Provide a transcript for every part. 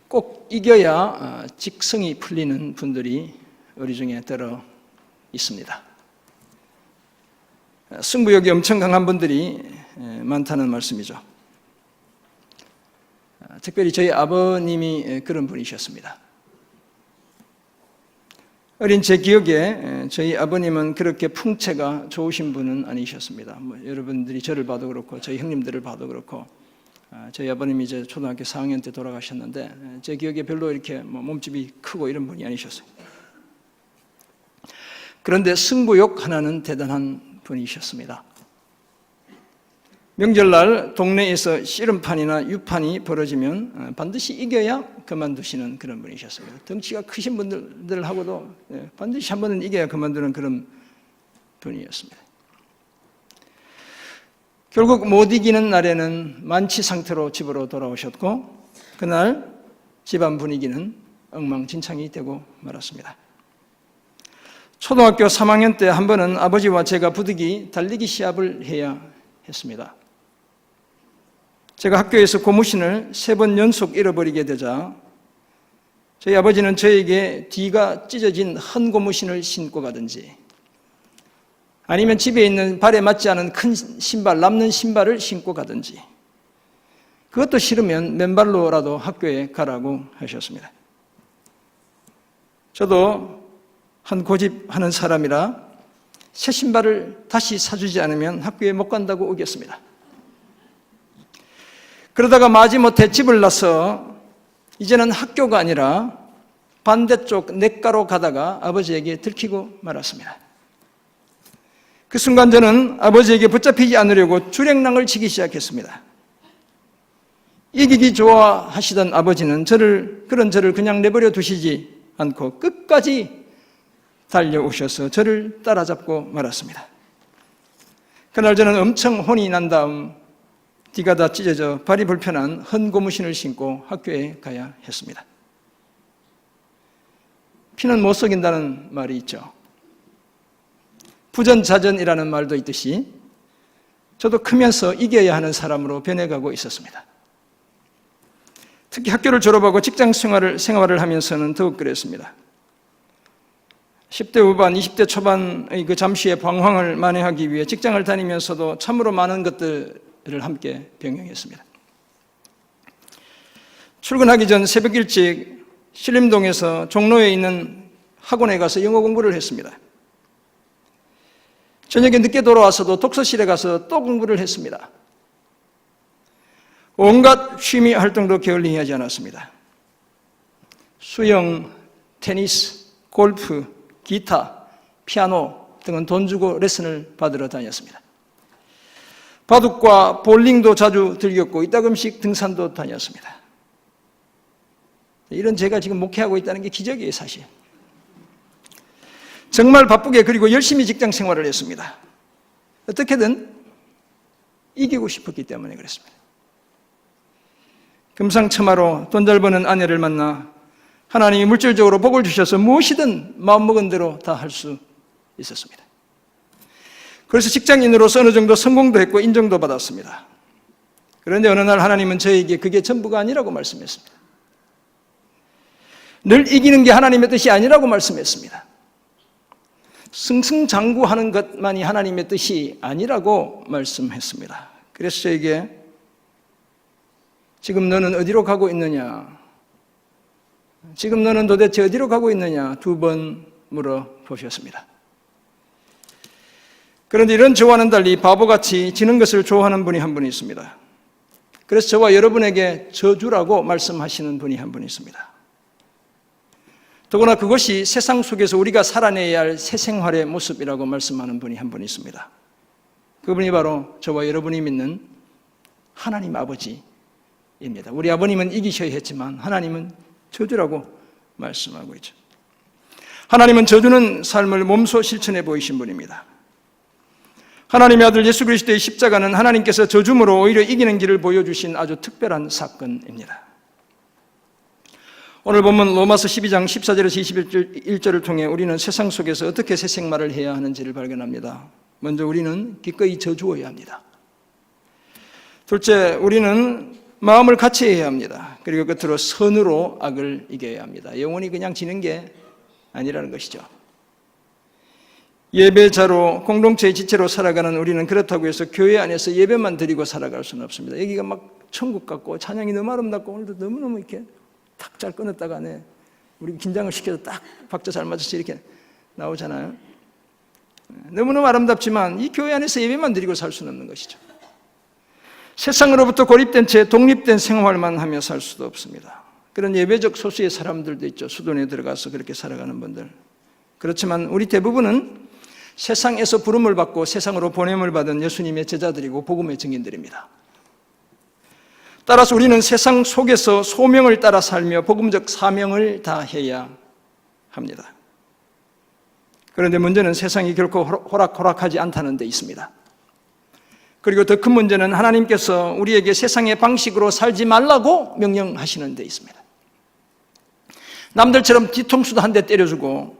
꼭 이겨야 직성이 풀리는 분들이 우리 중에 들어 있습니다. 승부욕이 엄청 강한 분들이 많다는 말씀이죠. 특별히 저희 아버님이 그런 분이셨습니다. 어린 제 기억에 저희 아버님은 그렇게 풍채가 좋으신 분은 아니셨습니다. 여러분들이 저를 봐도 그렇고 저희 형님들을 봐도 그렇고 저희 아버님이 이제 초등학교 4학년 때 돌아가셨는데 제 기억에 별로 이렇게 몸집이 크고 이런 분이 아니셨어요. 그런데 승부욕 하나는 대단한 분이셨습니다. 명절날 동네에서 씨름판이나 유판이 벌어지면 반드시 이겨야 그만두시는 그런 분이셨습니다. 덩치가 크신 분들하고도 반드시 한 번은 이겨야 그만두는 그런 분이었습니다. 결국 못 이기는 날에는 만취 상태로 집으로 돌아오셨고 그날 집안 분위기는 엉망진창이 되고 말았습니다. 초등학교 3학년 때 한 번은 아버지와 제가 부득이 달리기 시합을 해야 했습니다. 제가 학교에서 고무신을 3번 연속 잃어버리게 되자 저희 아버지는 저에게 뒤가 찢어진 헌 고무신을 신고 가든지 아니면 집에 있는 발에 맞지 않은 큰 신발, 남는 신발을 신고 가든지 그것도 싫으면 맨발로라도 학교에 가라고 하셨습니다. 저도 한 고집하는 사람이라 새 신발을 다시 사주지 않으면 학교에 못 간다고 우겼습니다. 그러다가 마지못해 집을 나서 이제는 학교가 아니라 반대쪽 냇가로 가다가 아버지에게 들키고 말았습니다. 그 순간 저는 아버지에게 붙잡히지 않으려고 주랭랑을 치기 시작했습니다. 이기기 좋아하시던 아버지는 그런 저를 그냥 내버려 두시지 않고 끝까지 달려오셔서 저를 따라잡고 말았습니다. 그날 저는 엄청 혼이 난 다음 뒤가 다 찢어져 발이 불편한 헌 고무신을 신고 학교에 가야 했습니다. 피는 못 속인다는 말이 있죠. 부전자전이라는 말도 있듯이 저도 크면서 이겨야 하는 사람으로 변해가고 있었습니다. 특히 학교를 졸업하고 직장 생활을 하면서는 더욱 그랬습니다. 10대 후반, 20대 초반의 그 잠시의 방황을 만회하기 위해 직장을 다니면서도 참으로 많은 것들을 함께 병행했습니다. 출근하기 전 새벽 일찍 신림동에서 종로에 있는 학원에 가서 영어 공부를 했습니다. 저녁에 늦게 돌아와서도 독서실에 가서 또 공부를 했습니다. 온갖 취미 활동도 게을리 하지 않았습니다. 수영, 테니스, 골프, 기타, 피아노 등은 돈 주고 레슨을 받으러 다녔습니다. 바둑과 볼링도 자주 즐겼고 이따금씩 등산도 다녔습니다. 이런 제가 지금 목회하고 있다는 게 기적이에요, 사실. 정말 바쁘게 그리고 열심히 직장 생활을 했습니다. 어떻게든 이기고 싶었기 때문에 그랬습니다. 금상첨화로 돈 잘 버는 아내를 만나 하나님이 물질적으로 복을 주셔서 무엇이든 마음먹은 대로 다 할 수 있었습니다. 그래서 직장인으로서 어느 정도 성공도 했고 인정도 받았습니다. 그런데 어느 날 하나님은 저에게 그게 전부가 아니라고 말씀했습니다. 늘 이기는 게 하나님의 뜻이 아니라고 말씀했습니다. 승승장구하는 것만이 하나님의 뜻이 아니라고 말씀했습니다. 그래서 저에게 지금 너는 어디로 가고 있느냐? 지금 너는 도대체 어디로 가고 있느냐? 2번 물어보셨습니다. 그런데 이런 저와는 달리 바보같이 지는 것을 좋아하는 분이 한 분 있습니다. 그래서 저와 여러분에게 저주라고 말씀하시는 분이 한 분 있습니다. 더구나 그것이 세상 속에서 우리가 살아내야 할 새 생활의 모습이라고 말씀하는 분이 한 분 있습니다. 그분이 바로 저와 여러분이 믿는 하나님 아버지입니다. 우리 아버님은 이기셔야 했지만 하나님은 저주라고 말씀하고 있죠. 하나님은 저주는 삶을 몸소 실천해 보이신 분입니다. 하나님의 아들 예수 그리스도의 십자가는 하나님께서 저주므로 오히려 이기는 길을 보여주신 아주 특별한 사건입니다. 오늘 본문 로마서 12장 14절에서 21절을 통해 우리는 세상 속에서 어떻게 새 생활을 해야 하는지를 발견합니다. 먼저 우리는 기꺼이 저주어야 합니다. 둘째, 우리는 마음을 같이 해야 합니다. 그리고 끝으로 선으로 악을 이겨야 합니다. 영원히 그냥 지는 게 아니라는 것이죠. 예배자로 공동체의 지체로 살아가는 우리는 그렇다고 해서 교회 안에서 예배만 드리고 살아갈 수는 없습니다. 여기가 막 천국 같고 찬양이 너무 아름답고 오늘도 너무너무 이렇게 탁 잘 끊었다가 우리 긴장을 시켜서 딱 박자 잘 맞춰서 이렇게 나오잖아요. 너무너무 아름답지만 이 교회 안에서 예배만 드리고 살 수는 없는 것이죠. 세상으로부터 고립된 채 독립된 생활만 하며 살 수도 없습니다. 그런 예배적 소수의 사람들도 있죠. 수도원에 들어가서 그렇게 살아가는 분들. 그렇지만 우리 대부분은 세상에서 부름을 받고 세상으로 보냄을 받은 예수님의 제자들이고 복음의 증인들입니다. 따라서 우리는 세상 속에서 소명을 따라 살며 복음적 사명을 다해야 합니다. 그런데 문제는 세상이 결코 호락호락하지 않다는 데 있습니다. 그리고 더 큰 문제는 하나님께서 우리에게 세상의 방식으로 살지 말라고 명령하시는 데 있습니다. 남들처럼 뒤통수도 한 대 때려주고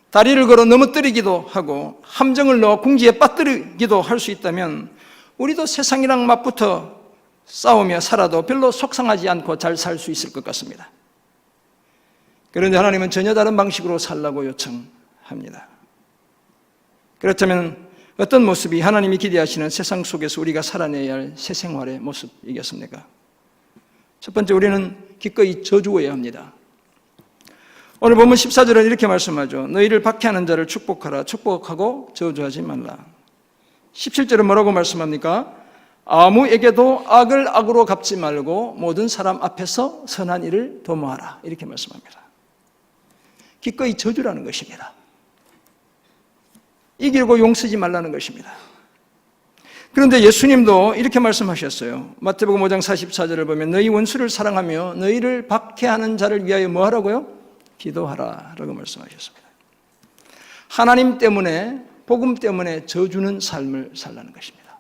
다리를 걸어 넘어뜨리기도 하고 함정을 넣어 궁지에 빠뜨리기도 할 수 있다면 우리도 세상이랑 맞붙어 싸우며 살아도 별로 속상하지 않고 잘 살 수 있을 것 같습니다. 그런데 하나님은 전혀 다른 방식으로 살라고 요청합니다. 그렇다면 어떤 모습이 하나님이 기대하시는 세상 속에서 우리가 살아내야 할 새 생활의 모습이겠습니까? 첫 번째, 우리는 기꺼이 저주어야 합니다. 오늘 본문 14절은 이렇게 말씀하죠. 너희를 박해하는 자를 축복하라. 축복하고 저주하지 말라. 17절은 뭐라고 말씀합니까? 아무에게도 악을 악으로 갚지 말고 모든 사람 앞에서 선한 일을 도모하라. 이렇게 말씀합니다. 기꺼이 저주라는 것입니다. 이기고 용서지 말라는 것입니다. 그런데 예수님도 이렇게 말씀하셨어요. 마태복음 5장 44절을 보면 너희 원수를 사랑하며 너희를 박해하는 자를 위하여 뭐 하라고요? 기도하라 라고 말씀하셨습니다. 하나님 때문에, 복음 때문에 저주는 삶을 살라는 것입니다.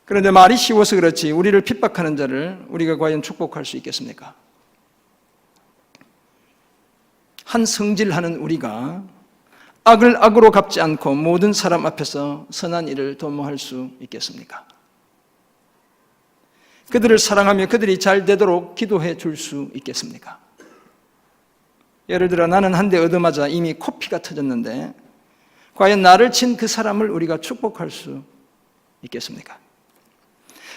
그런데 말이 쉬워서 그렇지 우리를 핍박하는 자를 우리가 과연 축복할 수 있겠습니까? 한 성질하는 우리가 악을 악으로 갚지 않고 모든 사람 앞에서 선한 일을 도모할 수 있겠습니까? 그들을 사랑하며 그들이 잘 되도록 기도해 줄 수 있겠습니까? 예를 들어 나는 한 대 얻어맞아 이미 코피가 터졌는데 과연 나를 친 그 사람을 우리가 축복할 수 있겠습니까?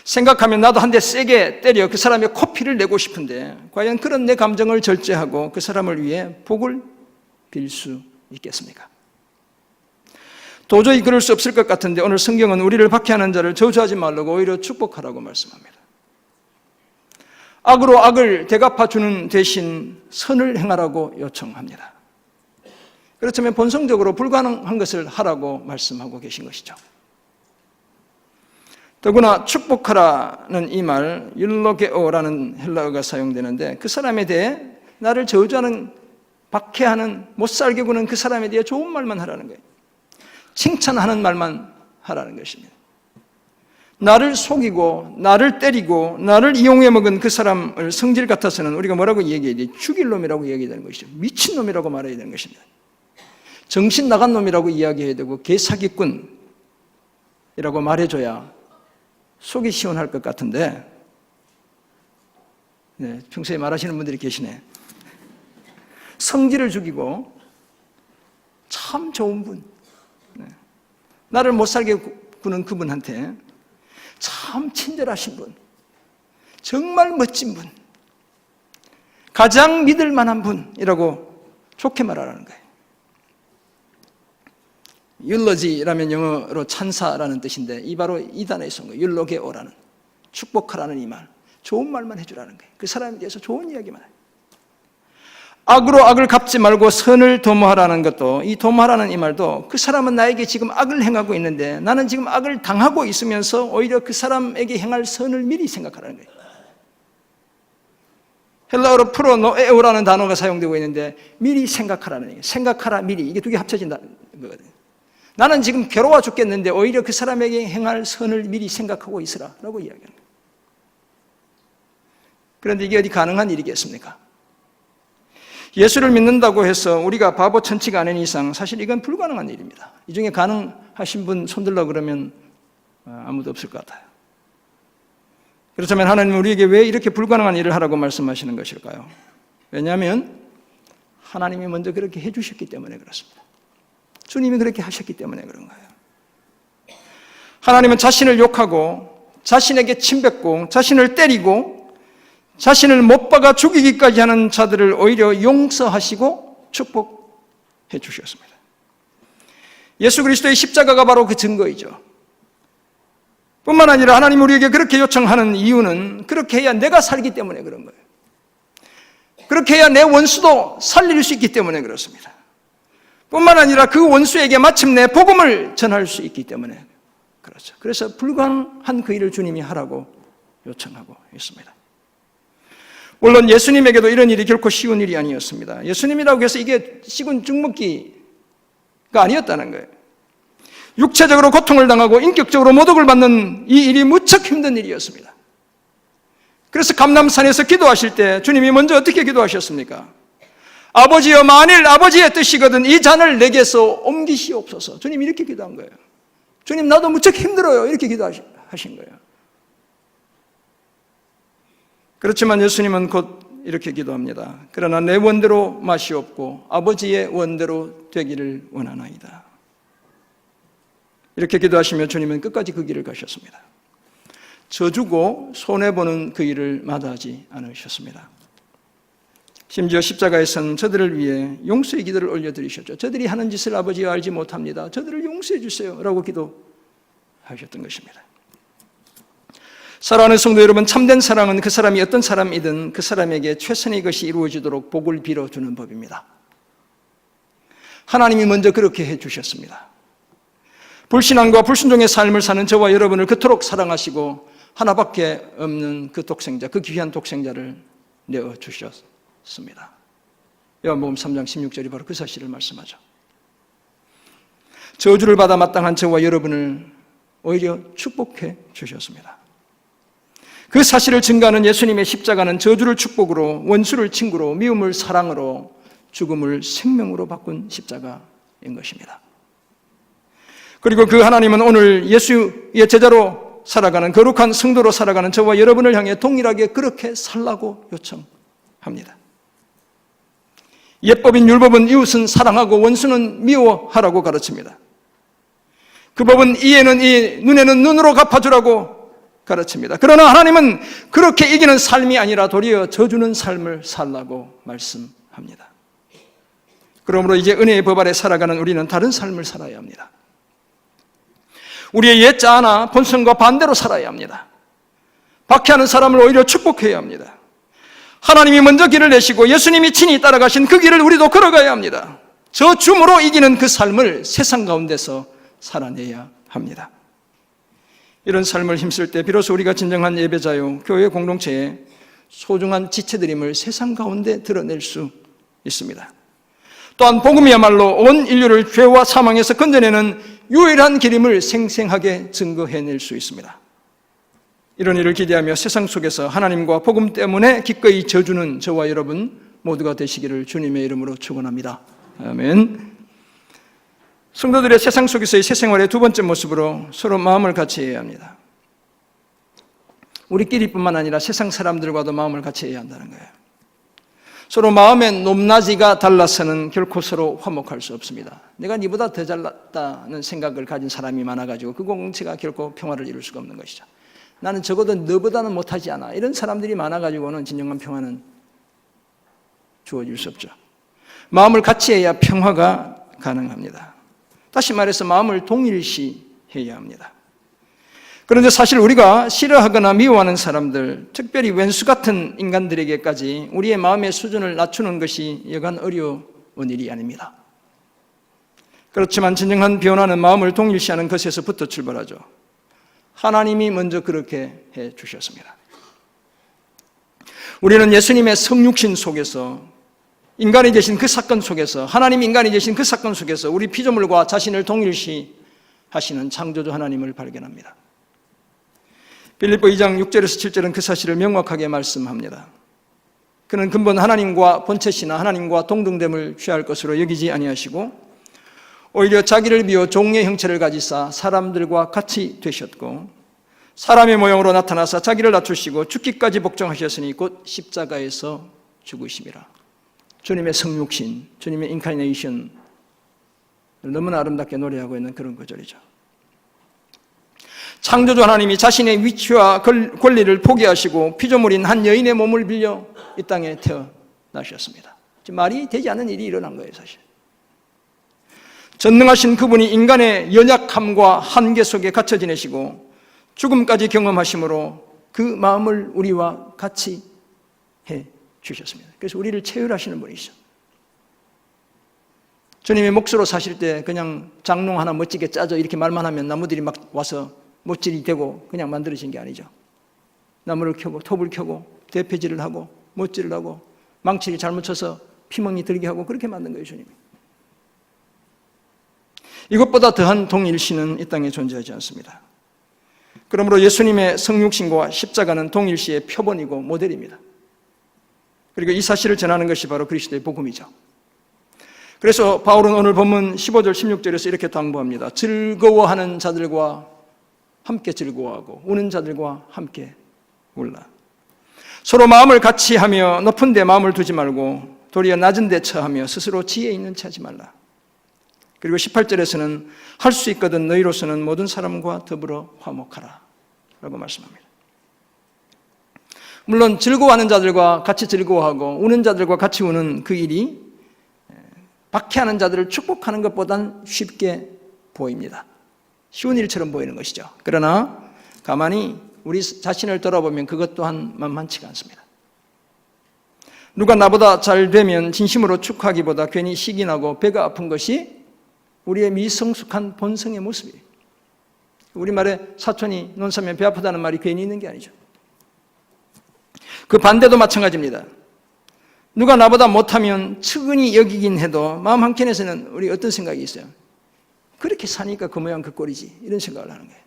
생각하면 나도 한 대 세게 때려 그 사람의 코피를 내고 싶은데 과연 그런 내 감정을 절제하고 그 사람을 위해 복을 빌 수 있겠습니까? 도저히 그럴 수 없을 것 같은데 오늘 성경은 우리를 박해하는 자를 저주하지 말라고 오히려 축복하라고 말씀합니다. 악으로 악을 대갚아주는 대신 선을 행하라고 요청합니다. 그렇다면 본성적으로 불가능한 것을 하라고 말씀하고 계신 것이죠. 더구나 축복하라는 이 말 율로게오라는 헬라어가 사용되는데 그 사람에 대해 나를 저주하는, 박해하는, 못살게 구는 그 사람에 대해 좋은 말만 하라는 거예요. 칭찬하는 말만 하라는 것입니다. 나를 속이고 나를 때리고 나를 이용해 먹은 그 사람을 성질 같아서는 우리가 뭐라고 얘기해야 돼? 죽일 놈이라고 얘기해야 되는 것이죠. 미친 놈이라고 말해야 되는 것입니다. 정신 나간 놈이라고 이야기해야 되고 개사기꾼이라고 말해줘야 속이 시원할 것 같은데 평소에 말하시는 분들이 계시네. 성질을 죽이고 참 좋은 분, 나를 못살게 구는 그분한테 참 친절하신 분, 정말 멋진 분, 가장 믿을 만한 분이라고 좋게 말하라는 거예요. 율로지라면 영어로 찬사라는 뜻인데 이 바로 이 단어에서 온 거예요. 율로게오라는, 축복하라는 이 말, 좋은 말만 해주라는 거예요. 그 사람에 대해서 좋은 이야기만 해요. 악으로 악을 갚지 말고 선을 도모하라는 것도, 이 도모하라는 이 말도 그 사람은 나에게 지금 악을 행하고 있는데 나는 지금 악을 당하고 있으면서 오히려 그 사람에게 행할 선을 미리 생각하라는 거예요. 헬라어로 프로노에오라는 단어가 사용되고 있는데 미리 생각하라는 얘기예요. 생각하라, 미리. 이게 두 개 합쳐진다는 거거든요. 나는 지금 괴로워 죽겠는데 오히려 그 사람에게 행할 선을 미리 생각하고 있으라 라고 이야기합니다. 그런데 이게 어디 가능한 일이겠습니까? 예수를 믿는다고 해서 우리가 바보 천치가 아닌 이상 사실 이건 불가능한 일입니다. 이 중에 가능하신 분 손들라 그러면 아무도 없을 것 같아요. 그렇다면 하나님은 우리에게 왜 이렇게 불가능한 일을 하라고 말씀하시는 것일까요? 왜냐하면 하나님이 먼저 그렇게 해주셨기 때문에 그렇습니다. 주님이 그렇게 하셨기 때문에 그런 거예요. 하나님은 자신을 욕하고 자신에게 침뱉고 자신을 때리고 자신을 못 박아 죽이기까지 하는 자들을 오히려 용서하시고 축복해 주셨습니다. 예수 그리스도의 십자가가 바로 그 증거이죠. 뿐만 아니라 하나님 우리에게 그렇게 요청하는 이유는 그렇게 해야 내가 살기 때문에 그런 거예요. 그렇게 해야 내 원수도 살릴 수 있기 때문에 그렇습니다. 뿐만 아니라 그 원수에게 마침내 복음을 전할 수 있기 때문에 그렇죠. 그래서 불가능한 그 일을 주님이 하라고 요청하고 있습니다. 물론 예수님에게도 이런 일이 결코 쉬운 일이 아니었습니다. 예수님이라고 해서 이게 식은 죽먹기가 아니었다는 거예요. 육체적으로 고통을 당하고 인격적으로 모독을 받는 이 일이 무척 힘든 일이었습니다. 그래서 감람산에서 기도하실 때 주님이 먼저 어떻게 기도하셨습니까? 아버지여, 만일 아버지의 뜻이거든 이 잔을 내게서 옮기시옵소서. 주님이 이렇게 기도한 거예요. 주님, 나도 무척 힘들어요. 이렇게 기도하신 거예요. 그렇지만 예수님은 곧 이렇게 기도합니다. 그러나 내 원대로 마시옵고 아버지의 원대로 되기를 원하나이다. 이렇게 기도하시며 주님은 끝까지 그 길을 가셨습니다. 져주고 손해보는 그 일을 마다하지 않으셨습니다. 심지어 십자가에서는 저들을 위해 용서의 기도를 올려드리셨죠. 저들이 하는 짓을 아버지가 알지 못합니다. 저들을 용서해 주세요 라고 기도하셨던 것입니다. 사랑하는 성도 여러분, 참된 사랑은 그 사람이 어떤 사람이든 그 사람에게 최선의 것이 이루어지도록 복을 빌어주는 법입니다. 하나님이 먼저 그렇게 해주셨습니다. 불신앙과 불순종의 삶을 사는 저와 여러분을 그토록 사랑하시고 하나밖에 없는 그 독생자, 그 귀한 독생자를 내어주셨습니다. 요한복음 3장 16절이 바로 그 사실을 말씀하죠. 저주를 받아 마땅한 저와 여러분을 오히려 축복해 주셨습니다. 그 사실을 증거하는 예수님의 십자가는 저주를 축복으로, 원수를 친구로, 미움을 사랑으로, 죽음을 생명으로 바꾼 십자가인 것입니다. 그리고 그 하나님은 오늘 예수의 제자로 살아가는, 거룩한 성도로 살아가는 저와 여러분을 향해 동일하게 그렇게 살라고 요청합니다. 예법인 율법은 이웃은 사랑하고 원수는 미워하라고 가르칩니다. 그 법은 이에는 이, 눈에는 눈으로 갚아주라고 가르칩니다. 그러나 하나님은 그렇게 이기는 삶이 아니라 도리어 져주는 삶을 살라고 말씀합니다. 그러므로 이제 은혜의 법 아래 살아가는 우리는 다른 삶을 살아야 합니다. 우리의 옛자아나 본성과 반대로 살아야 합니다. 박해하는 사람을 오히려 축복해야 합니다. 하나님이 먼저 길을 내시고 예수님이 친히 따라가신 그 길을 우리도 걸어가야 합니다. 저 줌으로 이기는 그 삶을 세상 가운데서 살아내야 합니다. 이런 삶을 힘쓸 때 비로소 우리가 진정한 예배자요, 교회 공동체의 소중한 지체들임을 세상 가운데 드러낼 수 있습니다. 또한 복음이야말로 온 인류를 죄와 사망에서 건져내는 유일한 길임을 생생하게 증거해낼 수 있습니다. 이런 일을 기대하며 세상 속에서 하나님과 복음 때문에 기꺼이 져주는 저와 여러분 모두가 되시기를 주님의 이름으로 축원합니다. 아멘. 성도들의 세상 속에서의 새 생활의 두 번째 모습으로 서로 마음을 같이 해야 합니다. 우리끼리뿐만 아니라 세상 사람들과도 마음을 같이 해야 한다는 거예요. 서로 마음의 높낮이가 달라서는 결코 서로 화목할 수 없습니다. 내가 네보다 더 잘났다는 생각을 가진 사람이 많아가지고 그 공동체가 결코 평화를 이룰 수가 없는 것이죠. 나는 적어도 너보다는 못하지 않아. 이런 사람들이 많아가지고는 진정한 평화는 주어질 수 없죠. 마음을 같이 해야 평화가 가능합니다. 다시 말해서 마음을 동일시해야 합니다. 그런데 사실 우리가 싫어하거나 미워하는 사람들, 특별히 왼수 같은 인간들에게까지 우리의 마음의 수준을 낮추는 것이 여간 어려운 일이 아닙니다. 그렇지만 진정한 변화는 마음을 동일시하는 것에서부터 출발하죠. 하나님이 먼저 그렇게 해 주셨습니다. 우리는 예수님의 성육신 속에서, 인간이 되신 그 사건 속에서, 하나님 인간이 되신 그 사건 속에서 우리 피조물과 자신을 동일시하시는 창조주 하나님을 발견합니다. 빌립보 2장 6절에서 7절은 그 사실을 명확하게 말씀합니다. 그는 근본 하나님과 본체시나 하나님과 동등됨을 취할 것으로 여기지 아니하시고 오히려 자기를 비워 종의 형체를 가지사 사람들과 같이 되셨고 사람의 모형으로 나타나사 자기를 낮추시고 죽기까지 복종하셨으니 곧 십자가에서 죽으심이라. 주님의 성육신, 주님의 인카네이션, 너무나 아름답게 노래하고 있는 그런 구절이죠. 창조주 하나님이 자신의 위치와 권리를 포기하시고 피조물인 한 여인의 몸을 빌려 이 땅에 태어나셨습니다. 말이 되지 않는 일이 일어난 거예요, 사실. 전능하신 그분이 인간의 연약함과 한계 속에 갇혀 지내시고 죽음까지 경험하심으로 그 마음을 우리와 같이 해 주셨습니다. 그래서 우리를 체휼하시는 분이시죠. 주님이 몫으로 사실 때 그냥 장롱 하나 멋지게 짜져 이렇게 말만 하면 나무들이 막 와서 못질이 되고 그냥 만들어진 게 아니죠. 나무를 켜고 톱을 켜고 대패질을 하고 못질을 하고 망치를 잘못 쳐서 피멍이 들게 하고 그렇게 만든 거예요, 주님이. 이것보다 더한 동일시는 이 땅에 존재하지 않습니다. 그러므로 예수님의 성육신과 십자가는 동일시의 표본이고 모델입니다. 그리고 이 사실을 전하는 것이 바로 그리스도의 복음이죠. 그래서 바울은 오늘 본문 15절 16절에서 이렇게 당부합니다. 즐거워하는 자들과 함께 즐거워하고 우는 자들과 함께 울라. 서로 마음을 같이 하며 높은 데 마음을 두지 말고 도리어 낮은 데 처하며 스스로 지혜 있는 체 하지 말라. 그리고 18절에서는 할 수 있거든 너희로서는 모든 사람과 더불어 화목하라 라고 말씀합니다. 물론 즐거워하는 자들과 같이 즐거워하고 우는 자들과 같이 우는 그 일이 박해하는 자들을 축복하는 것보단 쉽게 보입니다. 쉬운 일처럼 보이는 것이죠. 그러나 가만히 우리 자신을 돌아보면 그것 또한 만만치가 않습니다. 누가 나보다 잘 되면 진심으로 축하하기보다 괜히 식이 나고 배가 아픈 것이 우리의 미성숙한 본성의 모습이에요. 우리말에 사촌이 논 사면 배 아프다는 말이 괜히 있는 게 아니죠. 그 반대도 마찬가지입니다. 누가 나보다 못하면 측은히 여기긴 해도 마음 한켠에서는 우리 어떤 생각이 있어요? 그렇게 사니까 그 모양 그 꼴이지 이런 생각을 하는 거예요.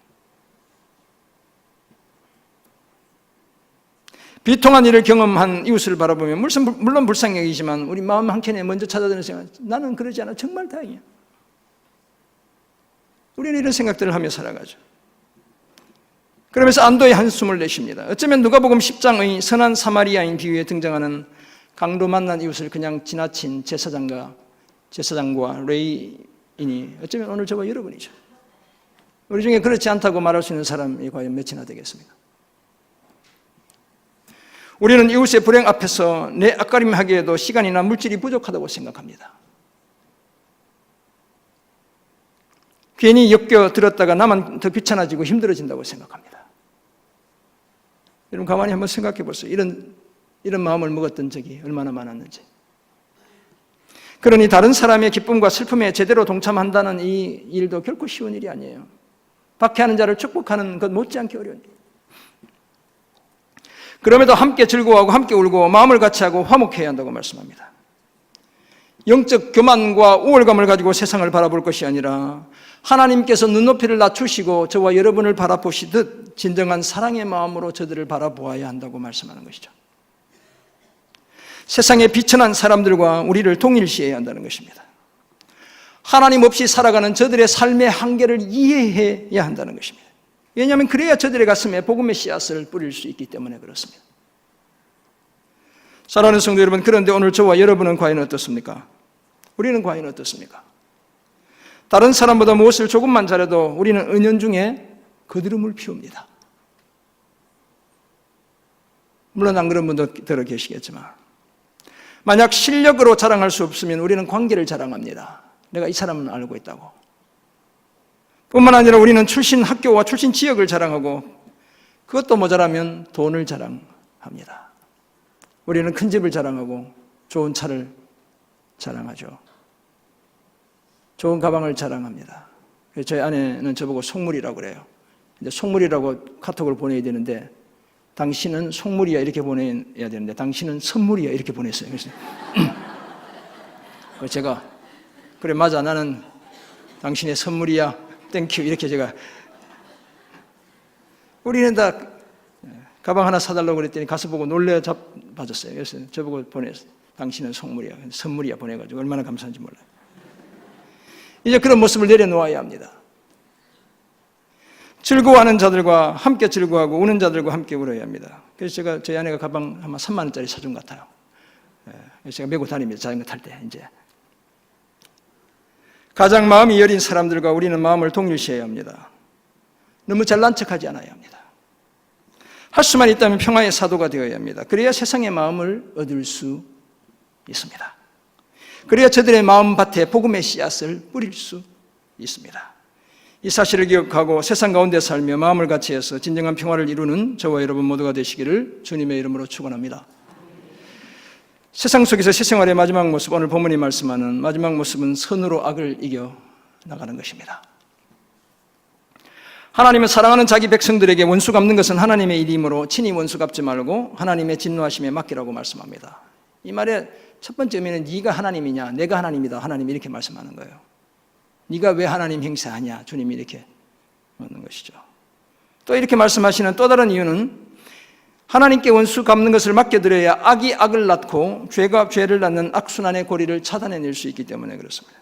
비통한 일을 경험한 이웃을 바라보면 물론 불쌍히 여기지만 우리 마음 한켠에 먼저 찾아드는 생각, 나는 그러지 않아 정말 다행이야. 우리는 이런 생각들을 하며 살아가죠. 그러면서 안도의 한숨을 내쉽니다. 어쩌면 누가복음 10장의 선한 사마리아인 비유에 등장하는 강도 만난 이웃을 그냥 지나친 제사장과 레위인이 어쩌면 오늘 저와 여러분이죠. 우리 중에 그렇지 않다고 말할 수 있는 사람이 과연 몇이나 되겠습니까? 우리는 이웃의 불행 앞에서 내 앞가림하기에도 시간이나 물질이 부족하다고 생각합니다. 괜히 엮여들었다가 나만 더 귀찮아지고 힘들어진다고 생각합니다. 여러분 가만히 한번 생각해 보세요. 이런 마음을 먹었던 적이 얼마나 많았는지. 그러니 다른 사람의 기쁨과 슬픔에 제대로 동참한다는 이 일도 결코 쉬운 일이 아니에요. 박해하는 자를 축복하는 것 못지않게 어려운 일. 그럼에도 함께 즐거워하고 함께 울고 마음을 같이 하고 화목해야 한다고 말씀합니다. 영적 교만과 우월감을 가지고 세상을 바라볼 것이 아니라 하나님께서 눈높이를 낮추시고 저와 여러분을 바라보시듯 진정한 사랑의 마음으로 저들을 바라보아야 한다고 말씀하는 것이죠. 세상에 비천한 사람들과 우리를 동일시해야 한다는 것입니다. 하나님 없이 살아가는 저들의 삶의 한계를 이해해야 한다는 것입니다. 왜냐하면 그래야 저들의 가슴에 복음의 씨앗을 뿌릴 수 있기 때문에 그렇습니다. 사랑하는 성도 여러분, 그런데 오늘 저와 여러분은 과연 어떻습니까? 우리는 과연 어떻습니까? 다른 사람보다 무엇을 조금만 잘해도 우리는 은연중에 거드름을 피웁니다. 물론 안 그런 분도 들어 계시겠지만 만약 실력으로 자랑할 수 없으면 우리는 관계를 자랑합니다. 내가 이 사람은 알고 있다고. 뿐만 아니라 우리는 출신 학교와 출신 지역을 자랑하고 그것도 모자라면 돈을 자랑합니다. 우리는 큰 집을 자랑하고 좋은 차를 자랑하죠. 좋은 가방을 자랑합니다. 저희 아내는 저보고 속물이라고 그래요. 이제 속물이라고 카톡을 보내야 되는데 당신은 속물이야 이렇게 보내야 되는데 당신은 선물이야 이렇게 보냈어요. 그래서 제가 그래 맞아 나는 당신의 선물이야 땡큐 이렇게 제가 우리는 다 가방 하나 사달라고 그랬더니 가서 보고 놀래 받았어요. 그래서 저보고 보냈어요. 당신은 속물이야 선물이야 보내가지고 얼마나 감사한지 몰라요. 이제 그런 모습을 내려놓아야 합니다. 즐거워하는 자들과 함께 즐거워하고 우는 자들과 함께 울어야 합니다. 그래서 제가 저희 아내가 가방 아마 3만 원짜리 사준 것 같아요. 그래서 제가 메고 다닙니다. 자전거 탈 때 이제. 가장 마음이 여린 사람들과 우리는 마음을 동일시해야 합니다. 너무 잘난 척하지 않아야 합니다. 할 수만 있다면 평화의 사도가 되어야 합니다. 그래야 세상의 마음을 얻을 수 있습니다. 그래야 저들의 마음밭에 복음의 씨앗을 뿌릴 수 있습니다. 이 사실을 기억하고 세상 가운데 살며 마음을 같이해서 진정한 평화를 이루는 저와 여러분 모두가 되시기를 주님의 이름으로 축원합니다. 세상 속에서 새 생활의 마지막 모습, 오늘 본문이 말씀하는 마지막 모습은 선으로 악을 이겨 나가는 것입니다. 하나님은 사랑하는 자기 백성들에게 원수 갚는 것은 하나님의 일이므로 친히 원수 갚지 말고 하나님의 진노하심에 맡기라고 말씀합니다. 이 말의 첫 번째 의미는 네가 하나님이냐, 내가 하나님이다. 하나님이 이렇게 말씀하는 거예요. 네가 왜 하나님 행세하냐, 주님이 이렇게 묻는 것이죠. 또 이렇게 말씀하시는 또 다른 이유는 하나님께 원수 갚는 것을 맡겨드려야 악이 악을 낳고 죄가 죄를 낳는 악순환의 고리를 차단해낼 수 있기 때문에 그렇습니다.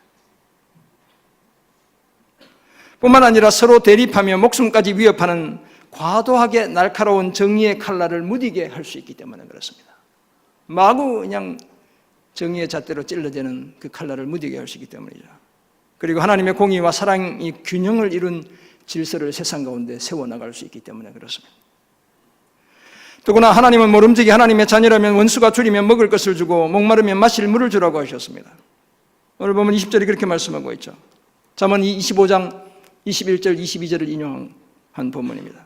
뿐만 아니라 서로 대립하며 목숨까지 위협하는 과도하게 날카로운 정의의 칼날을 무디게 할 수 있기 때문에 그렇습니다. 마구 그냥 정의의 잣대로 찔러대는 그 칼날을 무디게 할 수 있기 때문이죠. 그리고 하나님의 공의와 사랑이 균형을 이룬 질서를 세상 가운데 세워나갈 수 있기 때문에 그렇습니다. 더구나 하나님은 모름지기 하나님의 자녀라면 원수가 줄이면 먹을 것을 주고 목마르면 마실 물을 주라고 하셨습니다. 오늘 보면 20절이 그렇게 말씀하고 있죠. 잠언 25장 21절 22절을 인용한 본문입니다.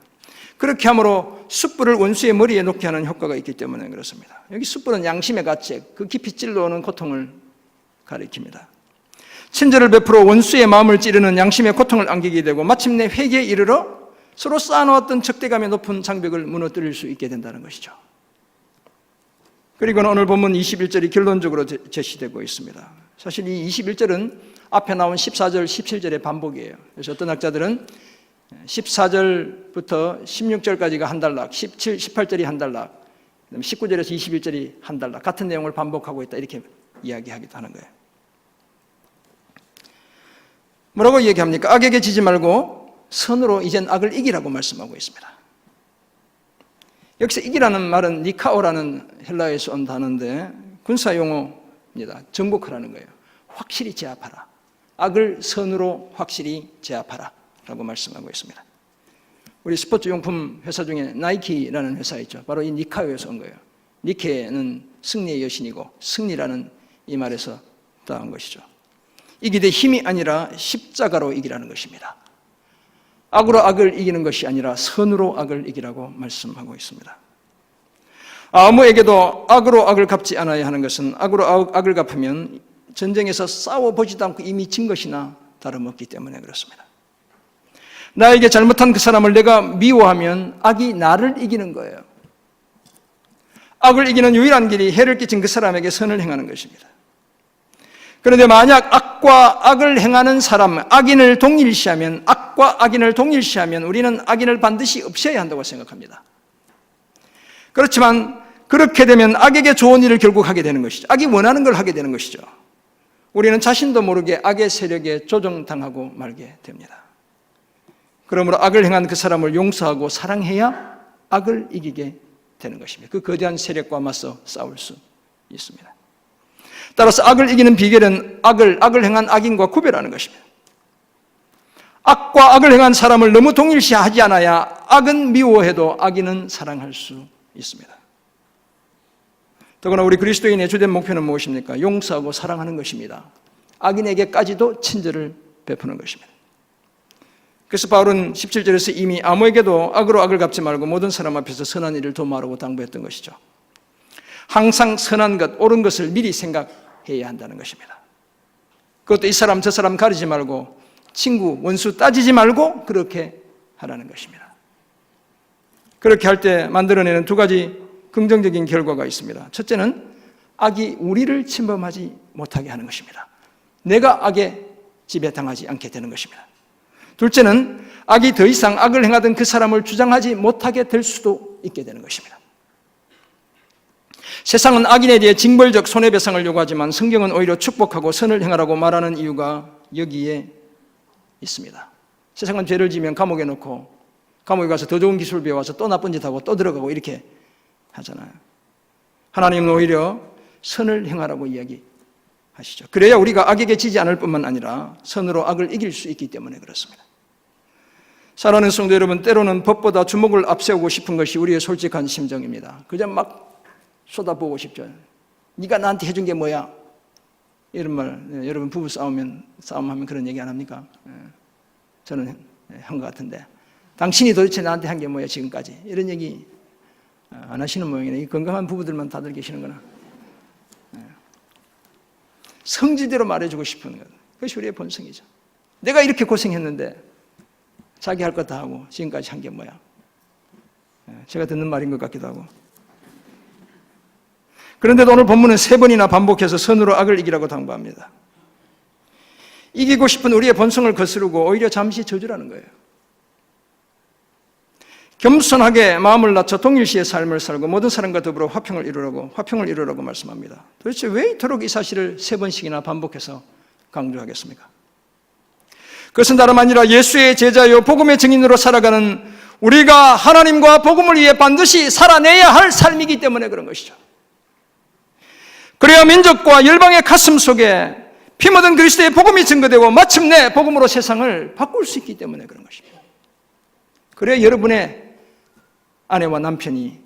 그렇게 함으로 숯불을 원수의 머리에 놓게 하는 효과가 있기 때문에 그렇습니다. 여기 숯불은 양심의 가책, 그 깊이 찔러오는 고통을 가리킵니다. 친절을 베풀어 원수의 마음을 찌르는 양심의 고통을 안기게 되고 마침내 회개에 이르러 서로 쌓아놓았던 적대감의 높은 장벽을 무너뜨릴 수 있게 된다는 것이죠. 그리고는 오늘 본문 21절이 결론적으로 제시되고 있습니다. 사실 이 21절은 앞에 나온 14절, 17절의 반복이에요. 그래서 어떤 학자들은 14절부터 16절까지가 한 단락, 17, 18절이 한 단락, 19절에서 21절이 한 단락, 같은 내용을 반복하고 있다 이렇게 이야기하기도 하는 거예요. 뭐라고 얘기합니까? 악에게 지지 말고 선으로 이젠 악을 이기라고 말씀하고 있습니다. 여기서 이기라는 말은 니카오라는 헬라어에서 온 단어인데 군사용어입니다. 정복하라는 거예요. 확실히 제압하라. 악을 선으로 확실히 제압하라 라고 말씀하고 있습니다. 우리 스포츠 용품 회사 중에 나이키라는 회사 있죠. 바로 이 니카오에서 온 거예요. 니케는 승리의 여신이고 승리라는 이 말에서 따온 것이죠. 이기되 힘이 아니라 십자가로 이기라는 것입니다. 악으로 악을 이기는 것이 아니라 선으로 악을 이기라고 말씀하고 있습니다. 아무에게도 악으로 악을 갚지 않아야 하는 것은 악으로 악을 갚으면 전쟁에서 싸워보지도 않고 이미 진 것이나 다름없기 때문에 그렇습니다. 나에게 잘못한 그 사람을 내가 미워하면 악이 나를 이기는 거예요. 악을 이기는 유일한 길이 해를 끼친 그 사람에게 선을 행하는 것입니다. 그런데 만약 악과 악을 행하는 사람, 악인을 동일시하면, 악과 악인을 동일시하면 우리는 악인을 반드시 없애야 한다고 생각합니다. 그렇지만 그렇게 되면 악에게 좋은 일을 결국 하게 되는 것이죠. 악이 원하는 걸 하게 되는 것이죠. 우리는 자신도 모르게 악의 세력에 조종당하고 말게 됩니다. 그러므로 악을 행한 그 사람을 용서하고 사랑해야 악을 이기게 되는 것입니다. 그 거대한 세력과 맞서 싸울 수 있습니다. 따라서 악을 이기는 비결은 악을 행한 악인과 구별하는 것입니다. 악과 악을 행한 사람을 너무 동일시하지 않아야 악은 미워해도 악인은 사랑할 수 있습니다. 더구나 우리 그리스도인의 주된 목표는 무엇입니까? 용서하고 사랑하는 것입니다. 악인에게까지도 친절을 베푸는 것입니다. 그래서 바울은 17절에서 이미 아무에게도 악으로 악을 갚지 말고 모든 사람 앞에서 선한 일을 도모하라고 당부했던 것이죠. 항상 선한 것, 옳은 것을 미리 생각해야 한다는 것입니다. 그것도 이 사람 저 사람 가리지 말고 친구, 원수 따지지 말고 그렇게 하라는 것입니다. 그렇게 할 때 만들어내는 두 가지 긍정적인 결과가 있습니다. 첫째는 악이 우리를 침범하지 못하게 하는 것입니다. 내가 악에 지배당하지 않게 되는 것입니다. 둘째는 악이 더 이상 악을 행하던 그 사람을 주장하지 못하게 될 수도 있게 되는 것입니다. 세상은 악인에 대해 징벌적 손해배상을 요구하지만 성경은 오히려 축복하고 선을 행하라고 말하는 이유가 여기에 있습니다. 세상은 죄를 지면 감옥에 넣고 감옥에 가서 더 좋은 기술 배워와서 또 나쁜 짓 하고 또 들어가고 이렇게 하잖아요. 하나님은 오히려 선을 행하라고 이야기하시죠. 그래야 우리가 악에게 지지 않을 뿐만 아니라 선으로 악을 이길 수 있기 때문에 그렇습니다. 사랑하는 성도 여러분, 때로는 법보다 주목을 앞세우고 싶은 것이 우리의 솔직한 심정입니다. 그저 막 쏟아보고 싶죠. 네가 나한테 해준 게 뭐야? 이런 말, 여러분 부부 싸움하면 그런 얘기 안 합니까? 저는 한 것 같은데, 당신이 도대체 나한테 한 게 뭐야 지금까지? 이런 얘기 안 하시는 모양이네. 건강한 부부들만 다들 계시는구나. 성질대로 말해주고 싶은 것, 그것이 우리의 본성이죠. 내가 이렇게 고생했는데 자기 할 것 다 하고 지금까지 한 게 뭐야? 제가 듣는 말인 것 같기도 하고. 그런데도 오늘 본문은 3번이나 반복해서 선으로 악을 이기라고 당부합니다. 이기고 싶은 우리의 본성을 거스르고 오히려 잠시 저주라는 거예요. 겸손하게 마음을 낮춰 동일시의 삶을 살고 모든 사람과 더불어 화평을 이루라고 말씀합니다. 도대체 왜 이토록 이 사실을 3번씩이나 반복해서 강조하겠습니까? 그것은 다름 아니라 예수의 제자요 복음의 증인으로 살아가는 우리가 하나님과 복음을 위해 반드시 살아내야 할 삶이기 때문에 그런 것이죠. 그래야 민족과 열방의 가슴 속에 피 묻은 그리스도의 복음이 증거되고 마침내 복음으로 세상을 바꿀 수 있기 때문에 그런 것입니다. 그래야 여러분의 아내와 남편이,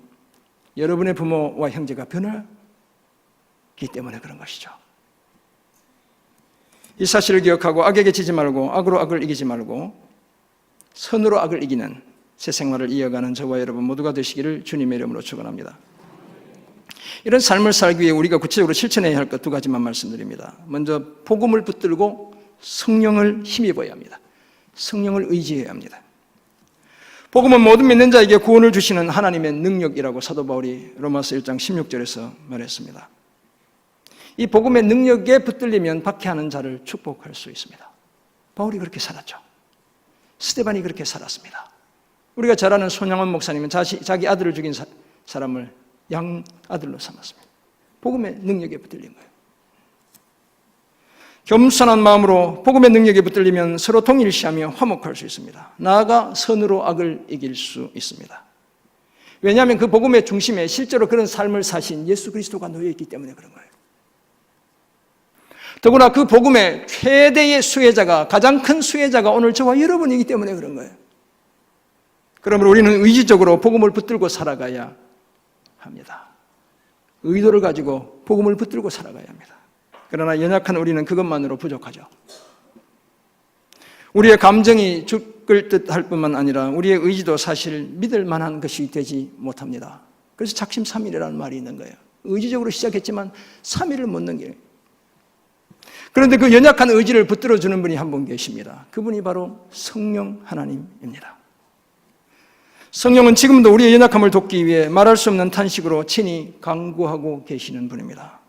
여러분의 부모와 형제가 변하기 때문에 그런 것이죠. 이 사실을 기억하고 악에게 지지 말고 악으로 악을 이기지 말고 선으로 악을 이기는 새 생활을 이어가는 저와 여러분 모두가 되시기를 주님의 이름으로 축원합니다. 이런 삶을 살기 위해 우리가 구체적으로 실천해야 할 것 2가지만 말씀드립니다. 먼저 복음을 붙들고 성령을 힘입어야 합니다. 성령을 의지해야 합니다. 복음은 모든 믿는 자에게 구원을 주시는 하나님의 능력이라고 사도 바울이 로마서 1장 16절에서 말했습니다. 이 복음의 능력에 붙들리면 박해하는 자를 축복할 수 있습니다. 바울이 그렇게 살았죠. 스데반이 그렇게 살았습니다. 우리가 잘 아는 손양원 목사님은 자기 아들을 죽인 사람을 양 아들로 삼았습니다. 복음의 능력에 붙들린 거예요. 겸손한 마음으로 복음의 능력에 붙들리면 서로 동일시하며 화목할 수 있습니다. 나아가 선으로 악을 이길 수 있습니다. 왜냐하면 그 복음의 중심에 실제로 그런 삶을 사신 예수 그리스도가 놓여있기 때문에 그런 거예요. 더구나 그 복음의 최대의 수혜자가, 가장 큰 수혜자가 오늘 저와 여러분이기 때문에 그런 거예요. 그러므로 우리는 의지적으로 복음을 붙들고 살아가야 합니다. 의도를 가지고 복음을 붙들고 살아가야 합니다. 그러나 연약한 우리는 그것만으로 부족하죠. 우리의 감정이 죽을 듯 할 뿐만 아니라 우리의 의지도 사실 믿을 만한 것이 되지 못합니다. 그래서 작심삼일이라는 말이 있는 거예요. 의지적으로 시작했지만 3일을 못 넘겨요. 그런데 그 연약한 의지를 붙들어주는 분이 한 분 계십니다. 그분이 바로 성령 하나님입니다. 성령은 지금도 우리의 연약함을 돕기 위해 말할 수 없는 탄식으로 친히 간구하고 계시는 분입니다.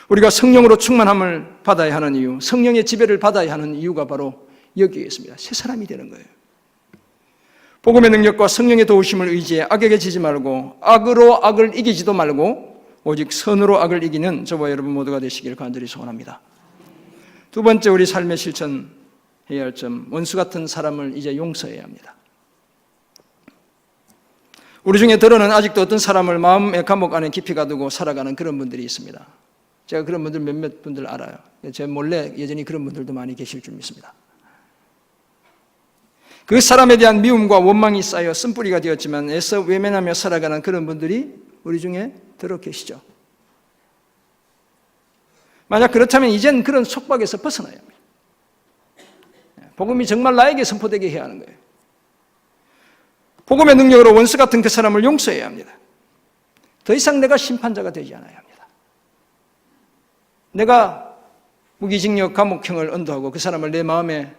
우리가 성령으로 충만함을 받아야 하는 이유, 성령의 지배를 받아야 하는 이유가 바로 여기에 있습니다. 새 사람이 되는 거예요. 복음의 능력과 성령의 도우심을 의지해 악에게 지지 말고 악으로 악을 이기지도 말고 오직 선으로 악을 이기는 저와 여러분 모두가 되시길 간절히 소원합니다. 2번째 우리 삶의 실천해야 할 점, 원수 같은 사람을 이제 용서해야 합니다. 우리 중에 들어는 아직도 어떤 사람을 마음의 감옥 안에 깊이 가두고 살아가는 그런 분들이 있습니다. 제가 그런 분들 몇몇 분들 알아요. 제 몰래 여전히 그런 분들도 많이 계실 줄 믿습니다. 그 사람에 대한 미움과 원망이 쌓여 쓴뿌리가 되었지만 애써 외면하며 살아가는 그런 분들이 우리 중에 들어 계시죠. 만약 그렇다면 이젠 그런 속박에서 벗어나야 합니다. 복음이 정말 나에게 선포되게 해야 하는 거예요. 복음의 능력으로 원수 같은 그 사람을 용서해야 합니다. 더 이상 내가 심판자가 되지 않아야 합니다. 내가 무기징역 감옥형을 언도하고 그 사람을 내 마음의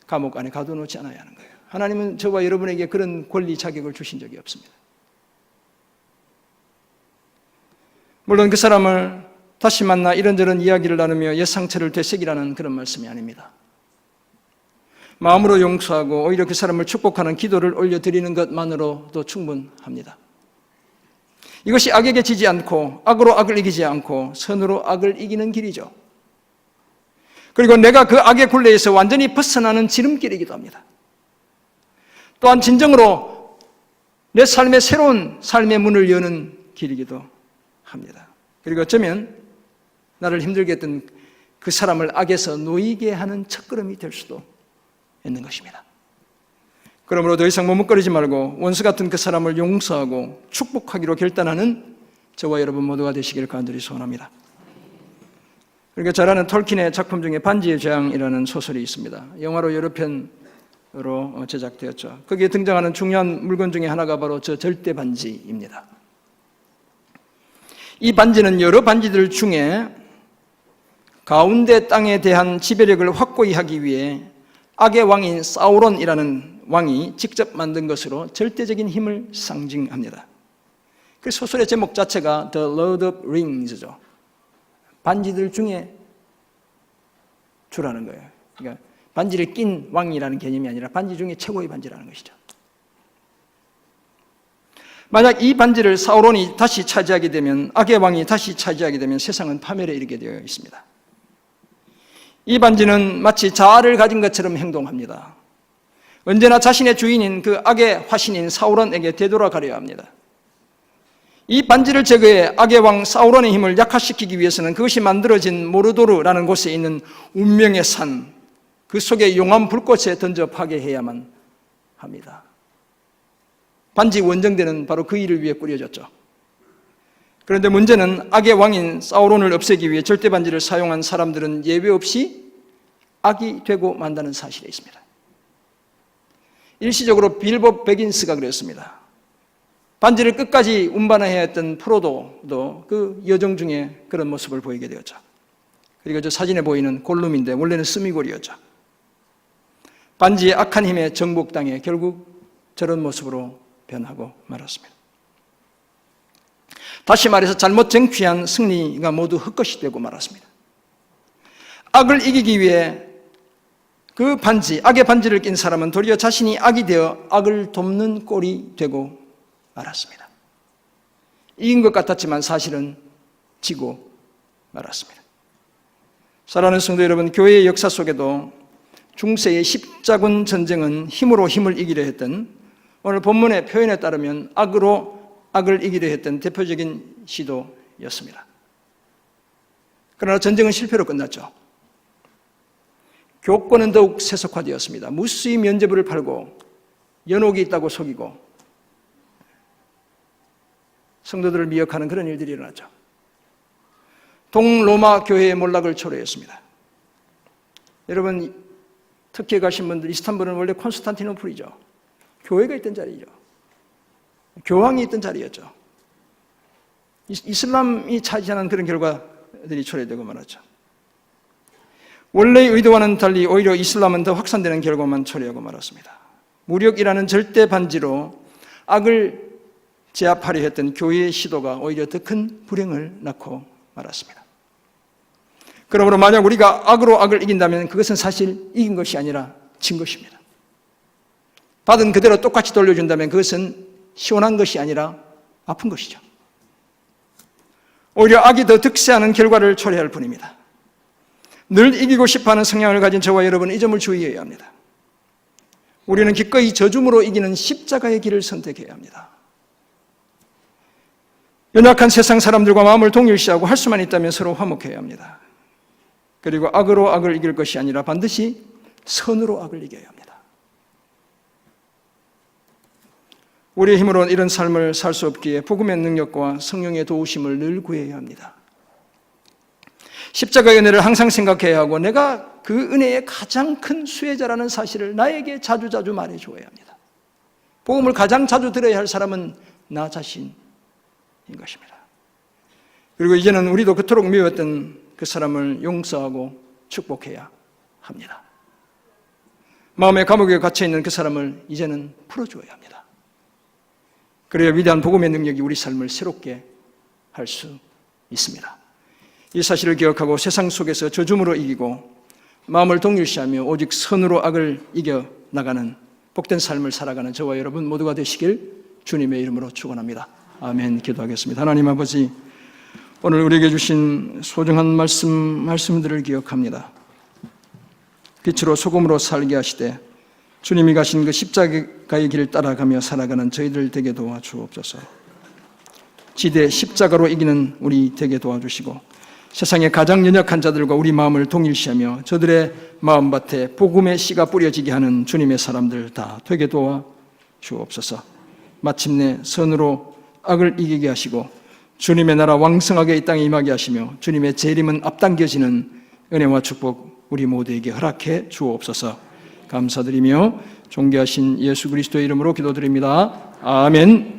감옥 안에 가둬놓지 않아야 하는 거예요. 하나님은 저와 여러분에게 그런 권리 자격을 주신 적이 없습니다. 물론 그 사람을 다시 만나 이런저런 이야기를 나누며 옛 상처를 되새기라는 그런 말씀이 아닙니다. 마음으로 용서하고 오히려 그 사람을 축복하는 기도를 올려드리는 것만으로도 충분합니다. 이것이 악에게 지지 않고 악으로 악을 이기지 않고 선으로 악을 이기는 길이죠. 그리고 내가 그 악의 굴레에서 완전히 벗어나는 지름길이기도 합니다. 또한 진정으로 내 삶의 새로운 삶의 문을 여는 길이기도 합니다. 그리고 어쩌면 나를 힘들게 했던 그 사람을 악에서 놓이게 하는 첫걸음이 될 수도 있는 것입니다. 그러므로 더 이상 머뭇거리지 말고 원수 같은 그 사람을 용서하고 축복하기로 결단하는 저와 여러분 모두가 되시기를 간절히 소원합니다. 그러니까 잘 아는 톨킨의 작품 중에 반지의 제왕이라는 소설이 있습니다. 영화로 여러 편으로 제작되었죠. 거기에 등장하는 중요한 물건 중에 하나가 바로 저 절대 반지입니다. 이 반지는 여러 반지들 중에 가운데 땅에 대한 지배력을 확고히 하기 위해 악의 왕인 사우론이라는 왕이 직접 만든 것으로 절대적인 힘을 상징합니다. 그 소설의 제목 자체가 The Lord of Rings죠. 반지들 중에 주라는 거예요. 그러니까 반지를 낀 왕이라는 개념이 아니라 반지 중에 최고의 반지라는 것이죠. 만약 이 반지를 사우론이 다시 차지하게 되면, 악의 왕이 다시 차지하게 되면 세상은 파멸에 이르게 되어 있습니다. 이 반지는 마치 자아를 가진 것처럼 행동합니다. 언제나 자신의 주인인 그 악의 화신인 사우론에게 되돌아가려야 합니다. 이 반지를 제거해 악의 왕 사우론의 힘을 약화시키기 위해서는 그것이 만들어진 모르도르라는 곳에 있는 운명의 산, 그 속에 용암 불꽃에 던져 파괴해야만 합니다. 반지 원정대는 바로 그 일을 위해 꾸려졌죠. 그런데 문제는 악의 왕인 사우론을 없애기 위해 절대 반지를 사용한 사람들은 예외 없이 악이 되고 만다는 사실에 있습니다. 일시적으로 빌보 베긴스가 그랬습니다. 반지를 끝까지 운반해야 했던 프로도도 그 여정 중에 그런 모습을 보이게 되었죠. 그리고 저 사진에 보이는 골룸인데 원래는 스미골이었죠. 반지의 악한 힘에 정복당해 결국 저런 모습으로 변하고 말았습니다. 다시 말해서 잘못 쟁취한 승리가 모두 헛것이 되고 말았습니다. 악을 이기기 위해 그 반지, 악의 반지를 낀 사람은 도리어 자신이 악이 되어 악을 돕는 꼴이 되고 말았습니다. 이긴 것 같았지만 사실은 지고 말았습니다. 사랑하는 성도 여러분, 교회의 역사 속에도 중세의 십자군 전쟁은 힘으로 힘을 이기려 했던, 오늘 본문의 표현에 따르면 악으로 악을 이기려 했던 대표적인 시도였습니다. 그러나 전쟁은 실패로 끝났죠. 교권은 더욱 세속화되었습니다. 무수히 면죄부를 팔고 연옥이 있다고 속이고 성도들을 미혹하는 그런 일들이 일어났죠. 동로마 교회의 몰락을 초래했습니다. 여러분, 터키에 가신 분들, 이스탄불은 원래 콘스탄티노플이죠. 교회가 있던 자리죠. 교황이 있던 자리였죠. 이슬람이 차지하는 그런 결과들이 초래되고 말았죠. 원래의 의도와는 달리 오히려 이슬람은 더 확산되는 결과만 초래하고 말았습니다. 무력이라는 절대 반지로 악을 제압하려 했던 교회의 시도가 오히려 더 큰 불행을 낳고 말았습니다. 그러므로 만약 우리가 악으로 악을 이긴다면 그것은 사실 이긴 것이 아니라 진 것입니다. 받은 그대로 똑같이 돌려준다면 그것은 시원한 것이 아니라 아픈 것이죠. 오히려 악이 더 득세하는 결과를 초래할 뿐입니다. 늘 이기고 싶어하는 성향을 가진 저와 여러분은 이 점을 주의해야 합니다. 우리는 기꺼이 저줌으로 이기는 십자가의 길을 선택해야 합니다. 연약한 세상 사람들과 마음을 동일시하고 할 수만 있다면 서로 화목해야 합니다. 그리고 악으로 악을 이길 것이 아니라 반드시 선으로 악을 이겨야 합니다. 우리의 힘으로는 이런 삶을 살 수 없기에 복음의 능력과 성령의 도우심을 늘 구해야 합니다. 십자가의 은혜를 항상 생각해야 하고 내가 그 은혜의 가장 큰 수혜자라는 사실을 나에게 자주자주 말해줘야 합니다. 복음을 가장 자주 들어야 할 사람은 나 자신인 것입니다. 그리고 이제는 우리도 그토록 미웠던 그 사람을 용서하고 축복해야 합니다. 마음의 감옥에 갇혀있는 그 사람을 이제는 풀어줘야 합니다. 그래야 위대한 복음의 능력이 우리 삶을 새롭게 할 수 있습니다. 이 사실을 기억하고 세상 속에서 저줌으로 이기고 마음을 동일시하며 오직 선으로 악을 이겨나가는 복된 삶을 살아가는 저와 여러분 모두가 되시길 주님의 이름으로 축원합니다. 아멘. 기도하겠습니다. 하나님 아버지, 오늘 우리에게 주신 소중한 말씀들을 기억합니다. 빛으로 소금으로 살게 하시되 주님이 가신 그 십자가의 길을 따라가며 살아가는 저희들 되게 도와주옵소서. 지대 십자가로 이기는 우리 되게 도와주시고 세상의 가장 연약한 자들과 우리 마음을 동일시하며 저들의 마음밭에 복음의 씨가 뿌려지게 하는 주님의 사람들 다 되게 도와주옵소서. 마침내 선으로 악을 이기게 하시고 주님의 나라 왕성하게 이 땅에 임하게 하시며 주님의 재림은 앞당겨지는 은혜와 축복 우리 모두에게 허락해 주옵소서. 감사드리며 존귀하신 예수 그리스도의 이름으로 기도드립니다. 아멘.